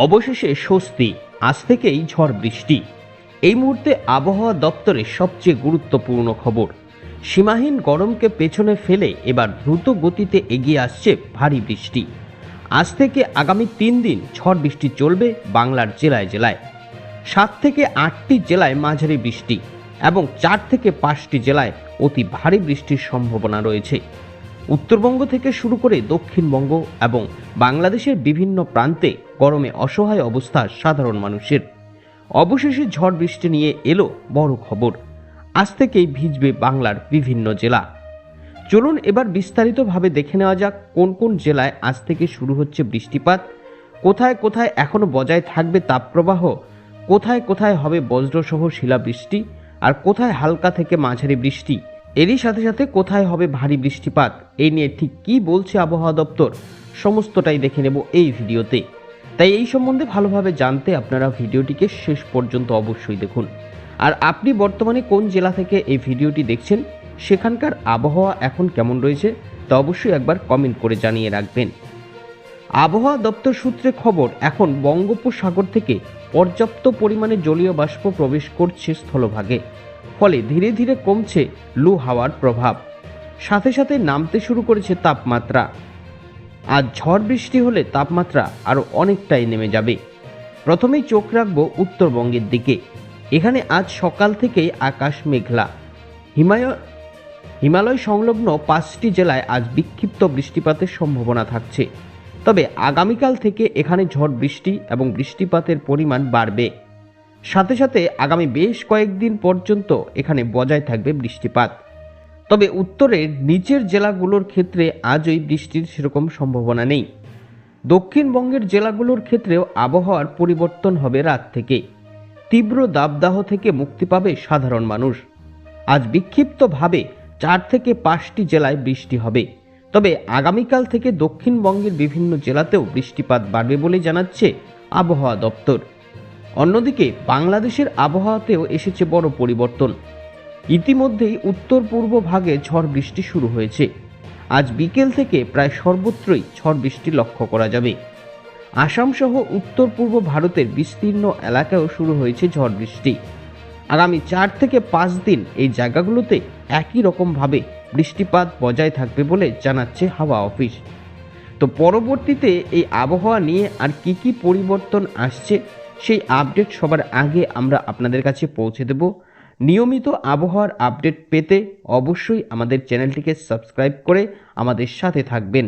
অবশেষে স্বস্তি, আজ থেকেই ঝড় বৃষ্টি। এই মুহূর্তে আবহাওয়া দপ্তরের সবচেয়ে গুরুত্বপূর্ণ খবর, সীমাহীন গরমকে পেছনে ফেলে এবার দ্রুত গতিতে এগিয়ে আসছে ভারী বৃষ্টি। আজ থেকে আগামী 3 দিন ঝড় বৃষ্টি চলবে বাংলার জেলায় জেলায়। 7 থেকে 8টি জেলায় মাঝারি বৃষ্টি এবং 4 থেকে 5টি জেলায় অতি ভারী বৃষ্টির সম্ভাবনা রয়েছে। উত্তরবঙ্গ থেকে শুরু করে দক্ষিণবঙ্গ এবং বাংলাদেশের বিভিন্ন প্রান্তে গরমে অসহায় অবস্থা সাধারণ মানুষের। অবশেষে ঝড় বৃষ্টি নিয়ে এলো বড় খবর, আজ থেকেই ভিজবে বাংলার বিভিন্ন জেলা। চলুন এবার বিস্তারিতভাবে দেখে নেওয়া যাক কোন কোন জেলায় আজ থেকে শুরু হচ্ছে বৃষ্টিপাত, কোথায় কোথায় এখনো বজায় থাকবে তাপপ্রবাহ, কোথায় কোথায় হবে বজ্রসহ শিলাবৃষ্টি, আর কোথায় হালকা থেকে মাঝারি বৃষ্টি। এরই সাথে সাথে কোথায় হবে ভারী বৃষ্টিপাত, এই নিয়ে ঠিক কী বলছে আবহাওয়া দপ্তর, সমস্তটাই দেখে নেব এই ভিডিওতে। তাই এই সম্বন্ধে ভালোভাবে জানতে আপনারা ভিডিওটিকে শেষ পর্যন্ত অবশ্যই দেখুন। আর আপনি বর্তমানে কোন জেলা থেকে এই ভিডিওটি দেখছেন, সেখানকার আবহাওয়া এখন কেমন রয়েছে তা অবশ্যই একবার কমেন্ট করে জানিয়ে রাখবেন। আবহাওয়া দপ্তর সূত্রে খবর, এখন বঙ্গোপসাগর থেকে পর্যাপ্ত পরিমাণে জলীয় বাষ্প প্রবেশ করছে স্থলভাগে, ফলে ধীরে ধীরে কমছে লু হাওয়ার প্রভাব, সাথে সাথে নামতে শুরু করেছে তাপমাত্রা। আজ ঝড় বৃষ্টি হলে তাপমাত্রা আরও অনেকটাই নেমে যাবে। প্রথমেই চোখ রাখবো উত্তরবঙ্গের দিকে। এখানে আজ সকাল থেকেই আকাশ মেঘলা। হিমালয় সংলগ্ন 5টি জেলায় আজ বিক্ষিপ্ত বৃষ্টিপাতের সম্ভাবনা থাকছে। তবে আগামীকাল থেকে এখানে ঝড় বৃষ্টি এবং বৃষ্টিপাতের পরিমাণ বাড়বে। সাথে সাথে আগামী বেশ কয়েকদিন পর্যন্ত এখানে বজায় থাকবে বৃষ্টিপাত। তবে উত্তরের নিচের জেলাগুলোর ক্ষেত্রে আজই বৃষ্টির সেরকম সম্ভাবনা নেই। দক্ষিণবঙ্গের জেলাগুলোর ক্ষেত্রেও আবহাওয়ার পরিবর্তন হবে রাত থেকে। তীব্র দাবদাহ থেকে মুক্তি পাবে সাধারণ মানুষ। আজ বিক্ষিপ্তভাবে 4 থেকে 5টি জেলায় বৃষ্টি হবে। তবে আগামীকাল থেকে দক্ষিণবঙ্গের বিভিন্ন জেলাতেও বৃষ্টিপাত বাড়বে বলে জানাচ্ছে আবহাওয়া দপ্তর। অন্যদিকে বাংলাদেশের আবহাওয়াতেও এসেছে বড় পরিবর্তন। ইতিমধ্যেই উত্তর পূর্ব ভাগে ঝড় বৃষ্টি শুরু হয়েছে। আজ বিকেল থেকে প্রায় সর্বত্রই ঝড় বৃষ্টি লক্ষ্য করা যাবে। আসাম সহ উত্তর পূর্ব ভারতের বিস্তীর্ণ এলাকায়ও শুরু হয়েছে ঝড় বৃষ্টি। আগামী 4 থেকে 5 দিন এই জায়গাগুলোতে একই রকমভাবে বৃষ্টিপাত বজায় থাকবে বলে জানাচ্ছে হাওয়া অফিস। তো পরবর্তীতে এই আবহাওয়া নিয়ে আর কি কি পরিবর্তন আসছে সেই আপডেট সবার আগে আমরা আপনাদের কাছে পৌঁছে দেব। নিয়মিত আবহাওয়ার আপডেট পেতে অবশ্যই আমাদের চ্যানেলটিকে সাবস্ক্রাইব করে আমাদের সাথে থাকবেন।